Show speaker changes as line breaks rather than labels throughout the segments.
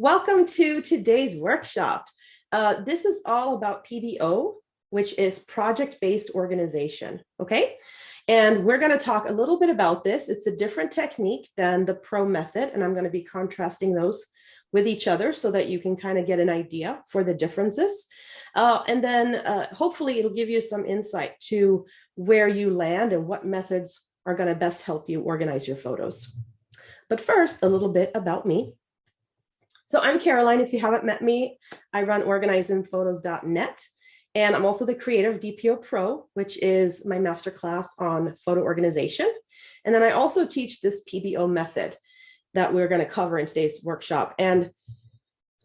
Welcome to today's workshop. This is all about PBO, which is project-based organization, okay? And we're going to talk a little bit about this. It's a different technique than the PRO method, and I'm going to be contrasting those with each other so that you can kind of get an idea for the differences. And then hopefully it'll give you some insight to where you land and what methods are going to best help you organize your photos. But first, a little bit about me. So I'm Caroline. If you haven't met me, I run organizinphotos.net, and I'm also the creator of DPO Pro, which is my masterclass on photo organization. And then I also teach this PBO method that we're going to cover in today's workshop. And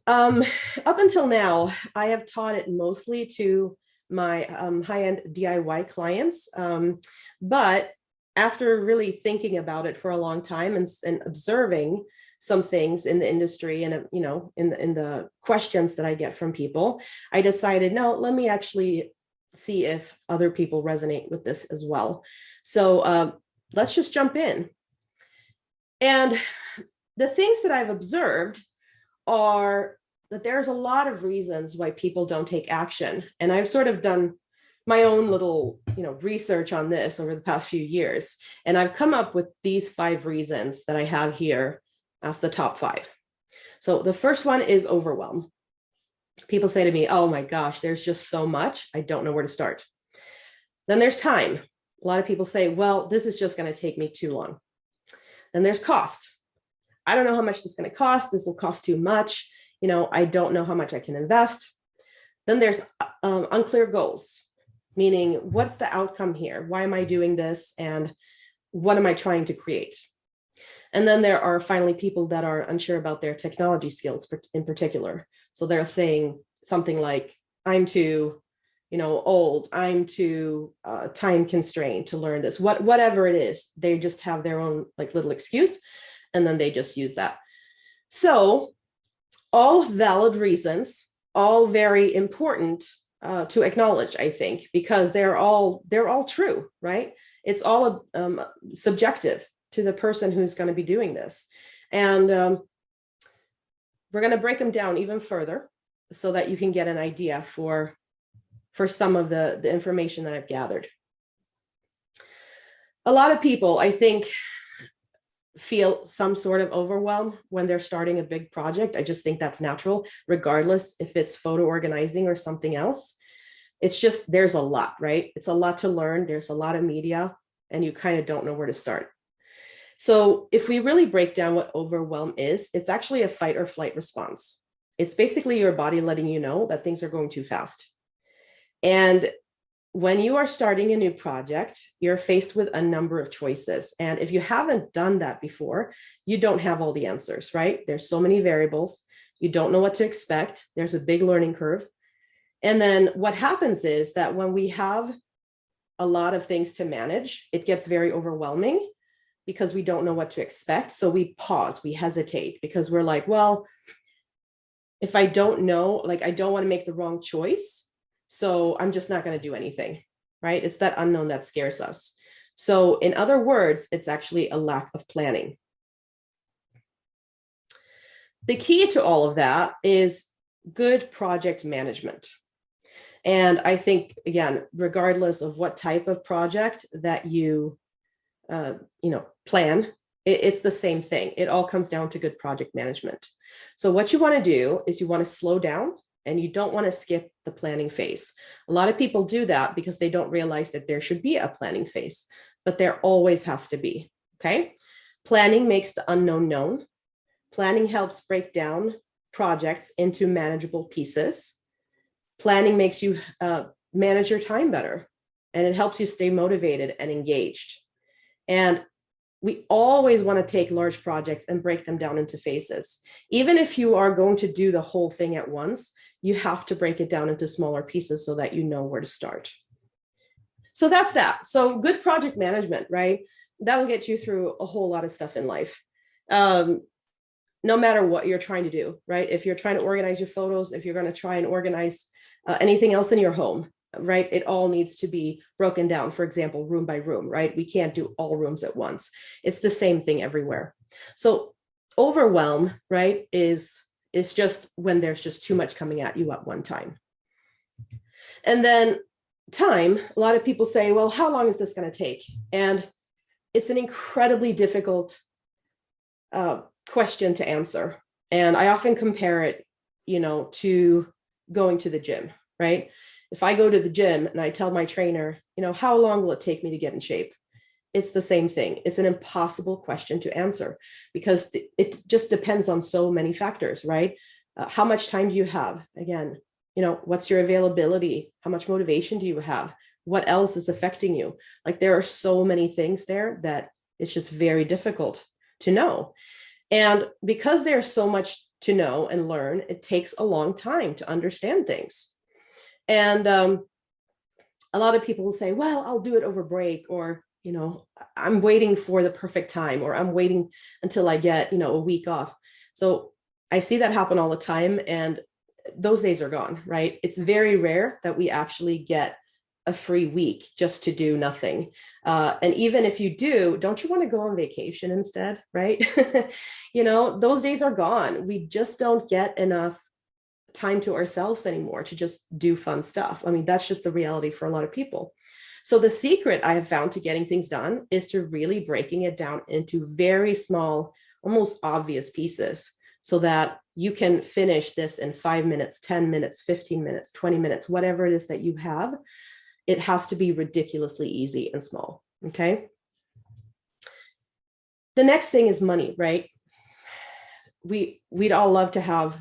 up until now, I have taught it mostly to my high-end DIY clients. But after really thinking about it for a long time and observing some things in the industry and in the questions that I get from people, I decided, no, let me actually see if other people resonate with this as well. So let's just jump in. And the things that I've observed are that there's a lot of reasons why people don't take action. And I've sort of done my own little, research on this over the past few years. And I've come up with these 5 reasons that I have here as the top 5. So the first one is overwhelm. People say to me, oh my gosh, there's just so much. I don't know where to start. Then there's time. A lot of people say, well, this is just going to take me too long. Then there's cost. I don't know how much this is going to cost. This will cost too much. I don't know how much I can invest. Then there's unclear goals, meaning what's the outcome here? Why am I doing this? And what am I trying to create? And then there are finally people that are unsure about their technology skills in particular. So they're saying something like, I'm too, old, I'm too time constrained to learn this, whatever it is. They just have their own little excuse, and then they just use that. So all valid reasons, all very important to acknowledge, I think, because they're all true, right? It's all subjective to the person who's going to be doing this. And we're going to break them down even further so that you can get an idea for some of the information that I've gathered. A lot of people, I think, feel some sort of overwhelm when they're starting a big project. I just think that's natural, regardless if it's photo organizing or something else. It's just, there's a lot, right? It's a lot to learn. There's a lot of media, and you kind of don't know where to start. So if we really break down what overwhelm is, it's actually a fight or flight response. It's basically your body letting you know that things are going too fast. And when you are starting a new project, you're faced with a number of choices. And if you haven't done that before, you don't have all the answers, right? There's so many variables. You don't know what to expect. There's a big learning curve. And then what happens is that when we have a lot of things to manage, it gets very overwhelming because we don't know what to expect. So we pause, we hesitate, because we're like, well, if I don't know, I don't want to make the wrong choice. So I'm just not going to do anything, right? It's that unknown that scares us. So in other words, it's actually a lack of planning. The key to all of that is good project management. And I think, again, regardless of what type of project that you plan, it's the same thing. It all comes down to good project management. So what you want to do is you want to slow down, and you don't want to skip the planning phase. A lot of people do that because they don't realize that there should be a planning phase, but there always has to be, okay? Planning makes the unknown known. Planning helps break down projects into manageable pieces. Planning makes you manage your time better, and it helps you stay motivated and engaged. And we always want to take large projects and break them down into phases. Even if you are going to do the whole thing at once, you have to break it down into smaller pieces so that you know where to start. So that's that. So good project management, right? That'll get you through a whole lot of stuff in life. No matter what you're trying to do, right? If you're trying to organize your photos, if you're going to try and organize anything else in your home, right? It all needs to be broken down, for example, room by room, right? We can't do all rooms at once. It's the same thing everywhere. So overwhelm, right, is It's just when there's just too much coming at you at one time. And then time, a lot of people say, well, how long is this going to take? And it's an incredibly difficult question to answer. And I often compare it, to going to the gym, right? If I go to the gym and I tell my trainer, how long will it take me to get in shape? It's the same thing. It's an impossible question to answer because it just depends on so many factors, right? How much time do you have? Again, what's your availability? How much motivation do you have? What else is affecting you? Like there are so many things there that it's just very difficult to know. And because there's so much to know and learn, it takes a long time to understand things. And a lot of people will say, well, I'll do it over break, or, I'm waiting for the perfect time, or I'm waiting until I get, a week off. So I see that happen all the time. And those days are gone, right? It's very rare that we actually get a free week just to do nothing. And even if you do, don't you want to go on vacation instead, right? Those days are gone. We just don't get enough time to ourselves anymore to just do fun stuff. I mean, that's just the reality for a lot of people. So the secret I have found to getting things done is to really breaking it down into very small, almost obvious pieces so that you can finish this in 5 minutes, 10 minutes, 15 minutes, 20 minutes, whatever it is that you have. It has to be ridiculously easy and small, okay? The next thing is money, right? We'd all love to have,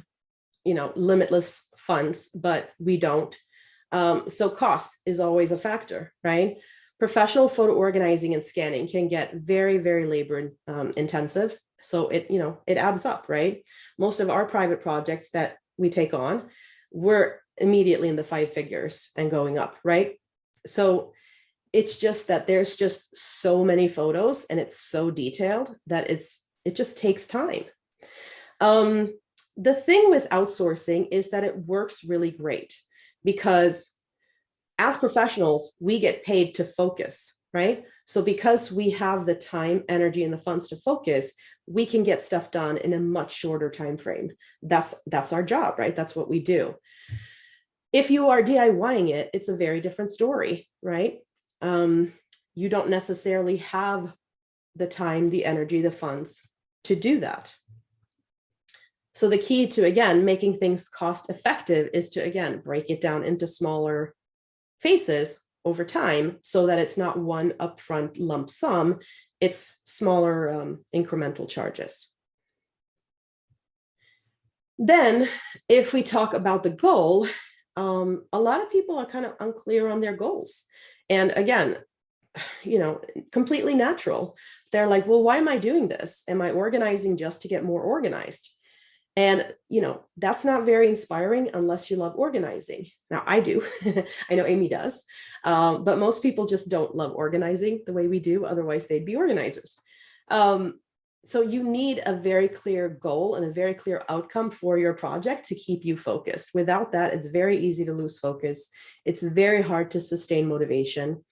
limitless funds, but we don't. So cost is always a factor, right? Professional photo organizing and scanning can get very, very labor intensive. So it adds up, right? Most of our private projects that we take on, we're immediately in the 5 figures and going up, right? So it's just that there's just so many photos and it's so detailed that it just takes time. The thing with outsourcing is that it works really great because as professionals, we get paid to focus, right? So because we have the time, energy, and the funds to focus, we can get stuff done in a much shorter time frame. That's our job, right? That's what we do. If you are DIYing it, it's a very different story, right? You don't necessarily have the time, the energy, the funds to do that. So the key to, again, making things cost effective is to, again, break it down into smaller phases over time so that it's not one upfront lump sum, it's smaller incremental charges. Then if we talk about the goal, a lot of people are kind of unclear on their goals. And again, completely natural. They're like, well, why am I doing this? Am I organizing just to get more organized? And, that's not very inspiring unless you love organizing. Now, I do. I know Amy does. But most people just don't love organizing the way we do. Otherwise, they'd be organizers. So you need a very clear goal and a very clear outcome for your project to keep you focused. Without that, it's very easy to lose focus. It's very hard to sustain motivation.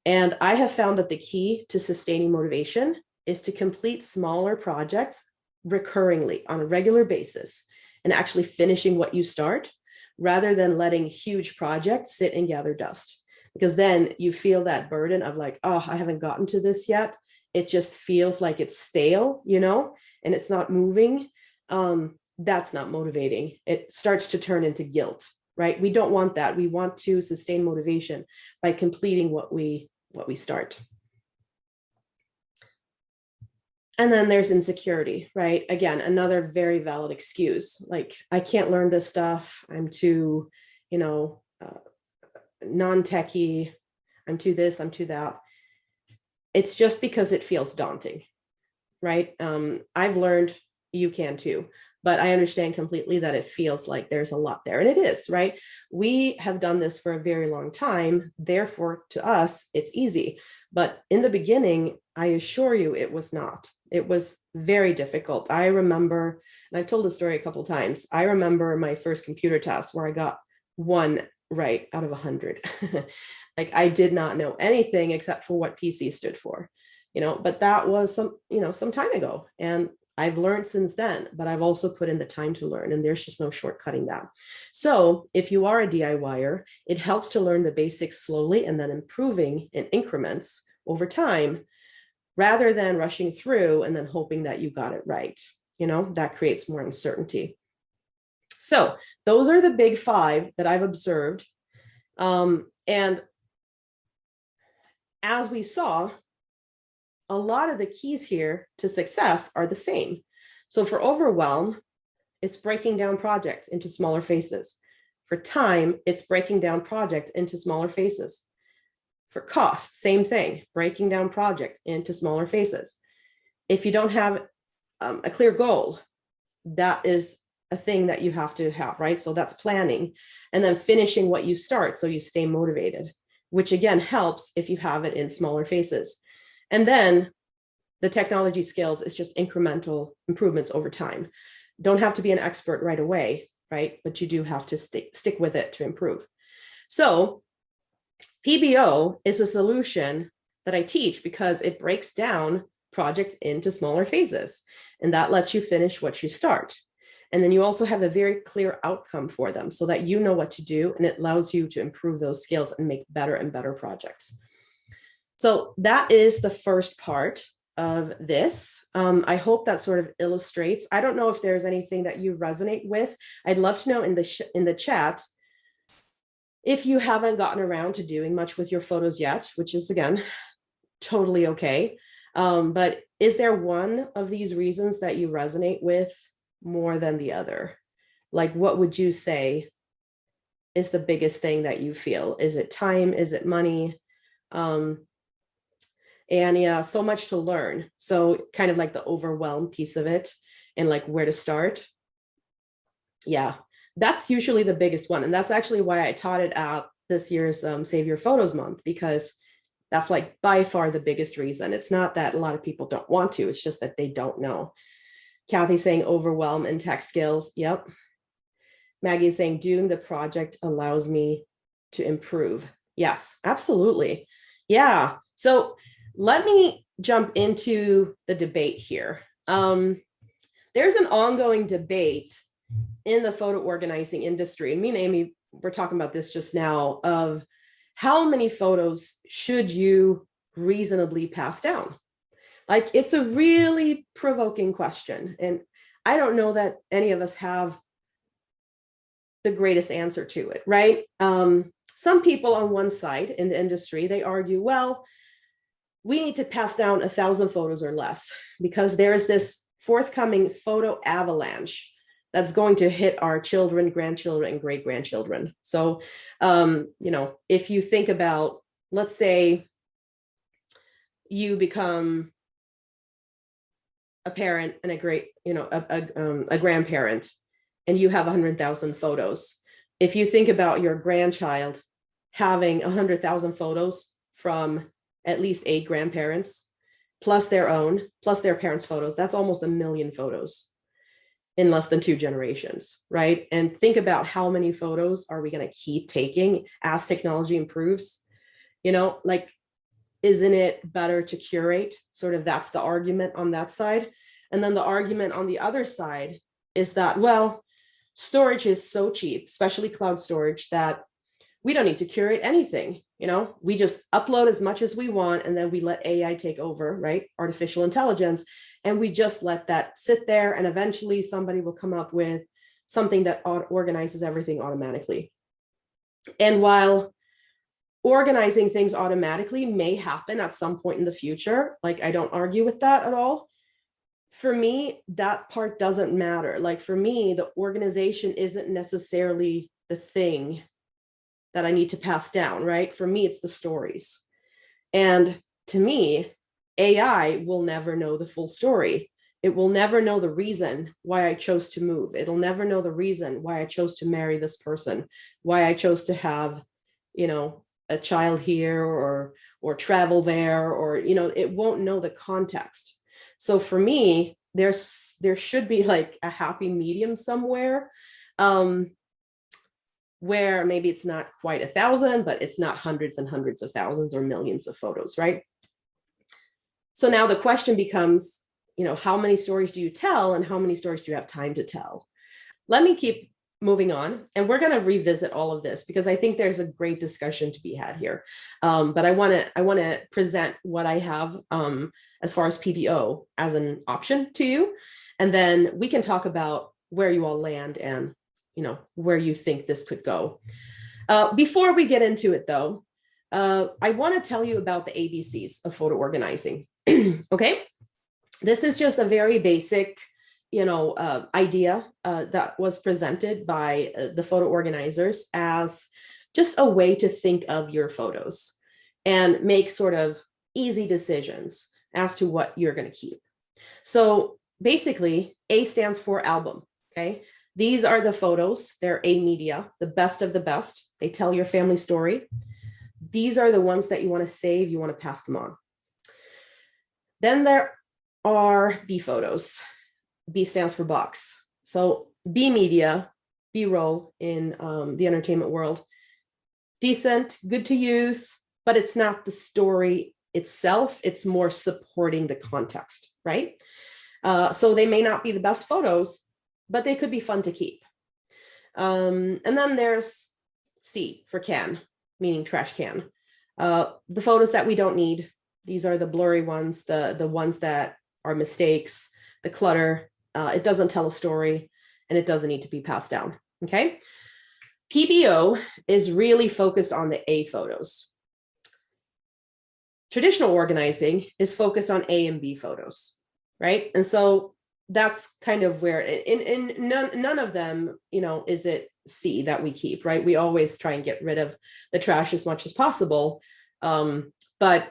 And I have found that the key to sustaining motivation is to complete smaller projects recurringly on a regular basis and actually finishing what you start rather than letting huge projects sit and gather dust. Because then you feel that burden of like, oh, I haven't gotten to this yet. It just feels like it's stale, and it's not moving. That's not motivating. It starts to turn into guilt, right? We don't want that. We want to sustain motivation by completing what we start. And then there's insecurity, right? Again, another very valid excuse. Like, I can't learn this stuff. I'm too, non-techie. I'm too this, I'm too that. It's just because it feels daunting, right? I've learned, you can too, but I understand completely that it feels like there's a lot there. And it is, right? We have done this for a very long time. Therefore, to us, it's easy. But in the beginning, I assure you, it was not. It was very difficult. I remember, and I've told the story a couple of times, I remember my first computer test where I got 1 right out of 100. Like, I did not know anything except for what PC stood for, but that was some time ago. And I've learned since then, but I've also put in the time to learn, and there's just no shortcutting that. So if you are a DIYer, it helps to learn the basics slowly and then improving in increments over time, rather than rushing through and then hoping that you got it right. That creates more uncertainty. So those are the big 5 that I've observed. And as we saw, a lot of the keys here to success are the same. So for overwhelm, it's breaking down projects into smaller phases. For time, it's breaking down projects into smaller phases. For cost, same thing, breaking down projects into smaller phases. If you don't have a clear goal, that is a thing that you have to have, right? So that's planning, and then finishing what you start so you stay motivated, which again helps if you have it in smaller phases. And then the technology skills is just incremental improvements over time. Don't have to be an expert right away, right? But you do have to stick with it to improve. So PBO is a solution that I teach because it breaks down projects into smaller phases, and that lets you finish what you start. And then you also have a very clear outcome for them so that you know what to do, and it allows you to improve those skills and make better and better projects. So that is the first part of this. I hope that sort of illustrates. I don't know if there's anything that you resonate with. I'd love to know in the chat if you haven't gotten around to doing much with your photos yet, which is, again, totally okay. But is there one of these reasons that you resonate with more than the other? Like, what would you say is the biggest thing that you feel? Is it time? Is it money? And yeah, so much to learn. So kind of like the overwhelm piece of it and like where to start. Yeah, that's usually the biggest one. And that's actually why I taught it at this year's Save Your Photos Month, because that's like by far the biggest reason. It's not that a lot of people don't want to, it's just that they don't know. Kathy saying overwhelm and tech skills. Yep. Maggie is saying doing the project allows me to improve. Yes, absolutely. Yeah. So let me jump into the debate here. There's an ongoing debate in the photo organizing industry. And me and Amy were talking about this just now, of how many photos should you reasonably pass down? Like, it's a really provoking question. And I don't know that any of us have the greatest answer to it, right? Some people on one side in the industry, they argue, well, we need to pass down 1,000 photos or less because there's this forthcoming photo avalanche that's going to hit our children, grandchildren, and great-grandchildren. So, if you think about, let's say you become a parent and a grandparent, and you have 100,000 photos. If you think about your grandchild having 100,000 photos from at least 8 grandparents, plus their own, plus their parents' photos, that's almost 1 million photos in less than 2 generations, right? And think about how many photos are we going to keep taking as technology improves? Isn't it better to curate? Sort of, that's the argument on that side. And then the argument on the other side is that, well, storage is so cheap, especially cloud storage, that we don't need to curate anything. We just upload as much as we want, and then we let AI take over, right? Artificial intelligence. And we just let that sit there, and eventually somebody will come up with something that organizes everything automatically. And while organizing things automatically may happen at some point in the future, like, I don't argue with that at all. For me, that part doesn't matter. Like, for me, the organization isn't necessarily the thing that I need to pass down, right? For me, it's the stories. And to me, AI will never know the full story. It will never know the reason why I chose to move. It'll never know the reason why I chose to marry this person, why I chose to have, a child here or travel there, or, it won't know the context. So for me, there should be like a happy medium somewhere, where maybe it's not quite 1,000, but it's not hundreds and hundreds of thousands or millions of photos, right? So now the question becomes, how many stories do you tell and how many stories do you have time to tell? Let me keep moving on, and we're going to revisit all of this because I think there's a great discussion to be had here. But I want to present what I have as far as PBO as an option to you, and then we can talk about where you all land and where you think this could go. Before we get into it, though, I want to tell you about the ABCs of photo organizing. Okay, this is just a very basic idea that was presented by the photo organizers as just a way to think of your photos and make sort of easy decisions as to what you're going to keep. So basically, A stands for album. Okay, these are the photos. They're A media, the best of the best. They tell your family story. These are the ones that you want to save, you want to pass them on. Then there are B photos. B stands for box. So B media, B-roll in the entertainment world, decent, good to use, but it's not the story itself. It's more supporting the context, right? So they may not be the best photos, but they could be fun to keep. And then there's C for can, meaning trash can. The photos that we don't need. These are the blurry ones, the ones that are mistakes, the clutter. It doesn't tell a story, and it doesn't need to be passed down. Okay. PBO is really focused on the A photos. Traditional organizing is focused on A and B photos, right? And so that's kind of where in none of them, is it C that we keep, right? We always try and get rid of the trash as much as possible. But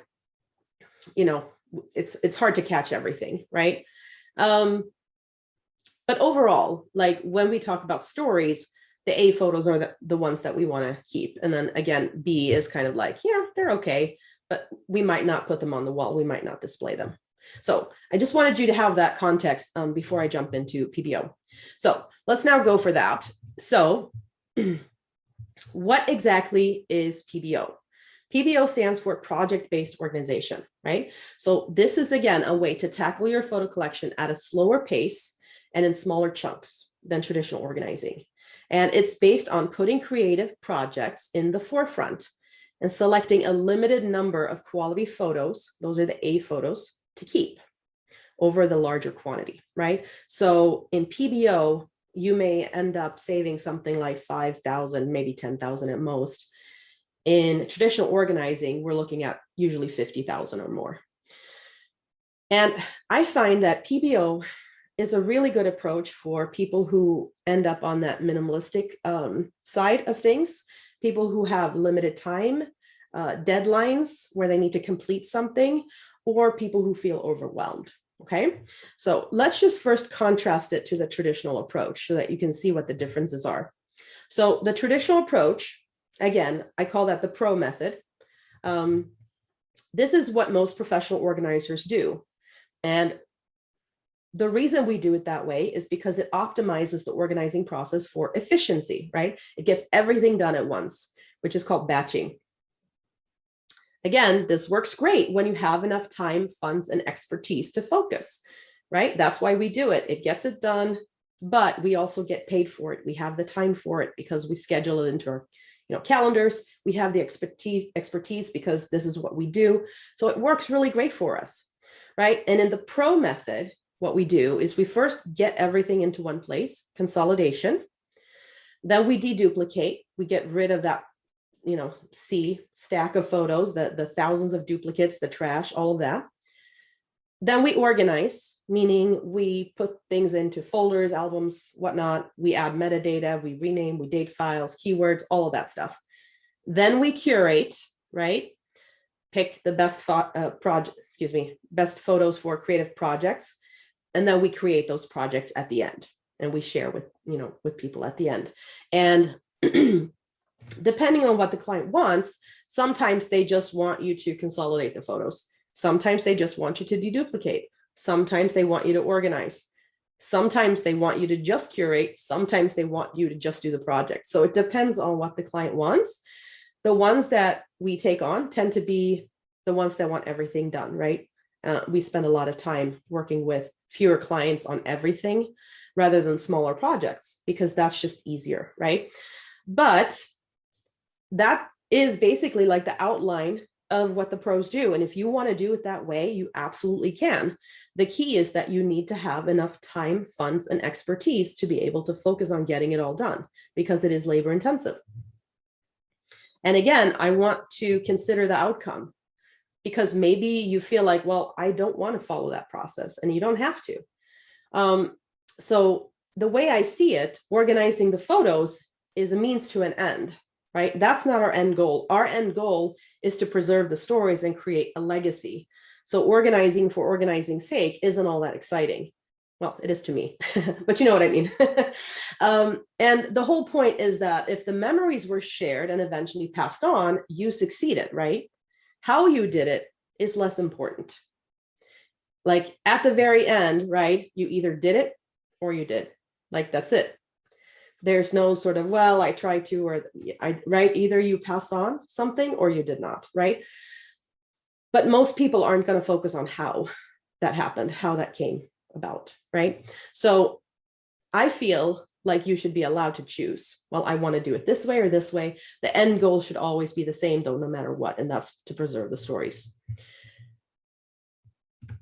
it's hard to catch everything, right? But overall, like when we talk about stories, the A photos are the ones that we want to keep. And then again, B is kind of like, yeah, they're okay, but we might not put them on the wall. We might not display them. So I just wanted you to have that context before I jump into PBO. So let's now go for that. So what exactly is PBO? PBO stands for project-based organization, right? So this is, again, a way to tackle your photo collection at a slower pace and in smaller chunks than traditional organizing. And it's based on putting creative projects in the forefront and selecting a limited number of quality photos, those are the A photos, to keep over the larger quantity, right? So in PBO, you may end up saving something like 5,000, maybe 10,000 at most. In traditional organizing, we're looking at usually 50,000 or more. And I find that PBO is a really good approach for people who end up on that minimalistic side of things, people who have limited time, deadlines where they need to complete something, or people who feel overwhelmed. Okay, so let's just first contrast it to the traditional approach so that you can see what the differences are. So the traditional approach, again, I call that the PRO method. This is what most professional organizers do. And the reason we do it that way is because it optimizes the organizing process for efficiency, right? It gets everything done at once, which is called batching. Again, this works great when you have enough time, funds, and expertise to focus, right? That's why we do it. It gets it done, but we also get paid for it. We have the time for it because we schedule it into our calendars. We have the expertise because this is what we do. So it works really great for us, right? And in the PRO method, what we do is we first get everything into one place, consolidation. Then we deduplicate. We get rid of that C stack of photos, the thousands of duplicates, the trash, all of that. Then we organize, meaning we put things into folders, albums, whatnot. We add metadata, we rename, we date files, keywords, all of that stuff. Then we curate, right? Pick the best best photos for creative projects. And then we create those projects at the end and we share with people at the end. And depending on what the client wants, sometimes they just want you to consolidate the photos. Sometimes they just want you to deduplicate. Sometimes they want you to organize. Sometimes they want you to just curate. Sometimes they want you to just do the project. So it depends on what the client wants. The ones that we take on tend to be the ones that want everything done, right? We spend a lot of time working with fewer clients on everything rather than smaller projects, because that's just easier, right? But that is basically like the outline of what the pros do. And if you want to do it that way, you absolutely can. The key is that you need to have enough time, funds, and expertise to be able to focus on getting it all done, because it is labor intensive. And again, I want to consider the outcome, because maybe you feel like, well, I don't want to follow that process, and you don't have to. So the way I see it, organizing the photos is a means to an end, right? That's not our end goal. Our end goal is to preserve the stories and create a legacy. So organizing for organizing's sake isn't all that exciting. Well, it is to me, but you know what I mean. And the whole point is that if the memories were shared and eventually passed on, you succeeded, right? How you did it is less important. Like at the very end, right? You either did it or you did. Like that's it. There's no sort of, well, I tried to, or right? Either you passed on something or you did not, right? But most people aren't going to focus on how that happened, how that came about, right? So I feel like you should be allowed to choose. Well, I want to do it this way or this way. The end goal should always be the same, though, no matter what, and that's to preserve the stories.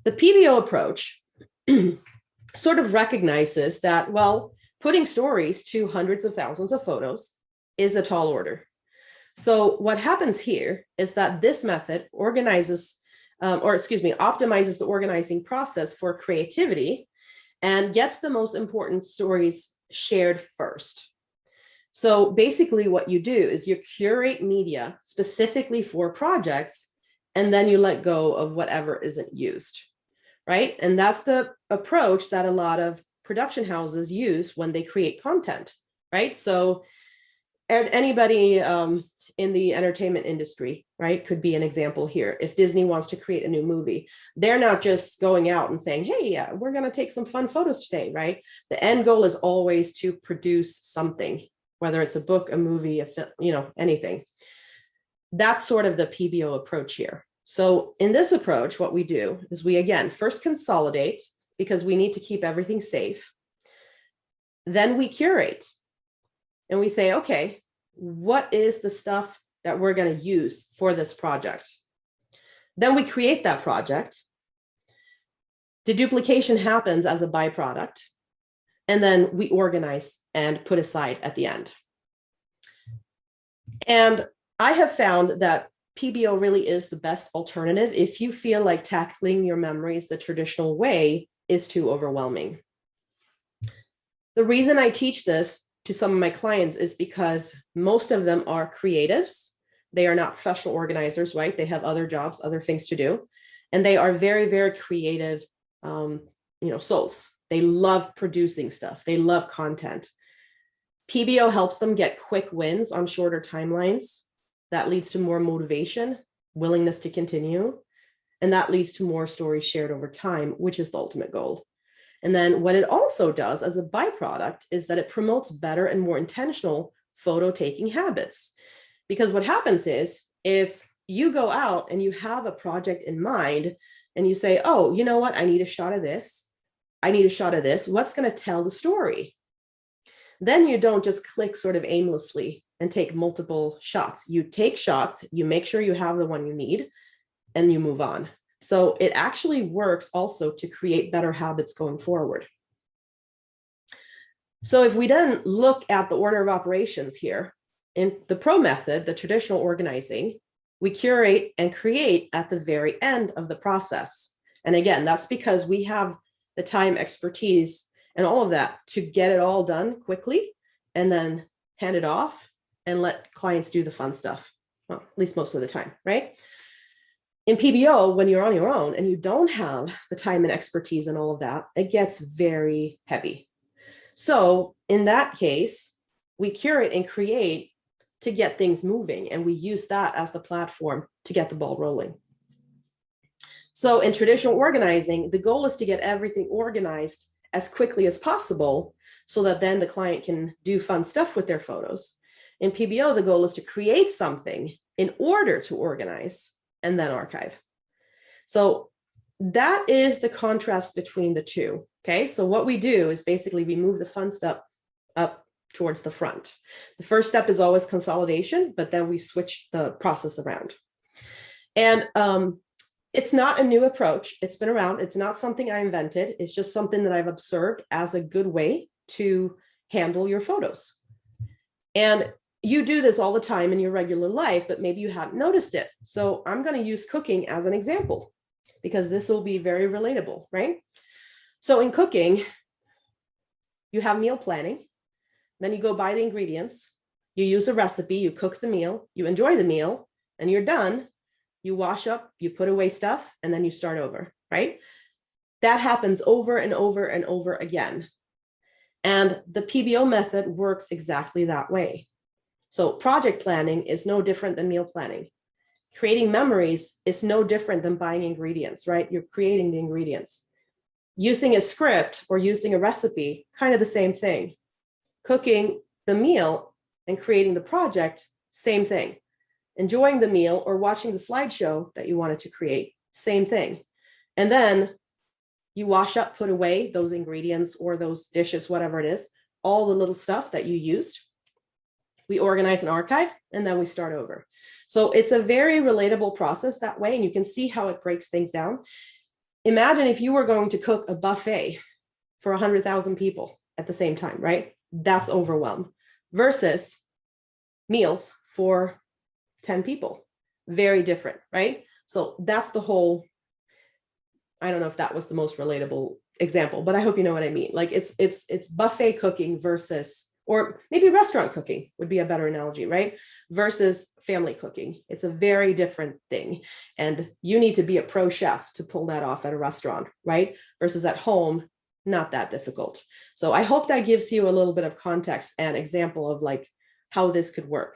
The PBO approach sort of recognizes that, well, putting stories to hundreds of thousands of photos is a tall order. So what happens here is that this method optimizes the organizing process for creativity and gets the most important stories shared first. So basically what you do is you curate media specifically for projects, and then you let go of whatever isn't used, right? And that's the approach that a lot of production houses use when they create content, right? So anybody in the entertainment industry, right, could be an example here. If Disney wants to create a new movie, they're not just going out and saying, hey, we're going to take some fun photos today, right? The end goal is always to produce something, whether it's a book, a movie, a film, anything. That's sort of the PBO approach here. So in this approach, what we do is we, again, first consolidate, because we need to keep everything safe. Then we curate. And we say, okay, what is the stuff that we're going to use for this project? Then we create that project. Deduplication happens as a byproduct. And then we organize and put aside at the end. And I have found that PBO really is the best alternative if you feel like tackling your memories the traditional way is too overwhelming. The reason I teach this to some of my clients is because most of them are creatives. They are not professional organizers, right? They have other jobs, other things to do. And they are very, very creative, souls. They love producing stuff. They love content. PBO helps them get quick wins on shorter timelines. That leads to more motivation, willingness to continue. And that leads to more stories shared over time, which is the ultimate goal. And then what it also does as a byproduct is that it promotes better and more intentional photo taking habits. Because what happens is if you go out and you have a project in mind and you say, oh, you know what? I need a shot of this. I need a shot of this. What's going to tell the story? Then you don't just click sort of aimlessly and take multiple shots. You take shots, you make sure you have the one you need, and you move on. So it actually works also to create better habits going forward. So if we then look at the order of operations here, in the PRO method, the traditional organizing, we curate and create at the very end of the process. And again, that's because we have the time, expertise, and all of that to get it all done quickly and then hand it off and let clients do the fun stuff. Well, at least most of the time, right? In PBO, when you're on your own and you don't have the time and expertise and all of that, it gets very heavy. So in that case, we curate and create to get things moving, and we use that as the platform to get the ball rolling. So in traditional organizing, the goal is to get everything organized as quickly as possible so that then the client can do fun stuff with their photos. In PBO, the goal is to create something in order to organize and then archive. So that is the contrast between the two. Okay, so what we do is basically we move the fun stuff up towards the front. The first step is always consolidation, but then we switch the process around. And it's not a new approach. It's been around. It's not something I invented. It's just something that I've observed as a good way to handle your photos. And you do this all the time in your regular life, but maybe you hadn't noticed it. So I'm going to use cooking as an example because this will be very relatable, right? So in cooking, you have meal planning, then you go buy the ingredients, you use a recipe, you cook the meal, you enjoy the meal, and you're done. You wash up, you put away stuff, and then you start over, right? That happens over and over and over again. And the PBO method works exactly that way. So project planning is no different than meal planning. Creating memories is no different than buying ingredients, right? You're creating the ingredients. Using a script or using a recipe, kind of the same thing. Cooking the meal and creating the project, same thing. Enjoying the meal or watching the slideshow that you wanted to create, same thing. And then you wash up, put away those ingredients or those dishes, whatever it is, all the little stuff that you used. We organize an archive and then we start over. So it's a very relatable process that way, and you can see how it breaks things down. Imagine if you were going to cook a buffet for 100,000 people at the same time, right? That's overwhelm versus meals for 10 people. Very different, right? So that's the whole, I don't know if that was the most relatable example, but I hope you know what I mean. Like it's buffet cooking versus, or maybe restaurant cooking would be a better analogy, right? Versus family cooking. It's a very different thing. And you need to be a pro chef to pull that off at a restaurant, right? Versus at home, not that difficult. So I hope that gives you a little bit of context and example of like how this could work.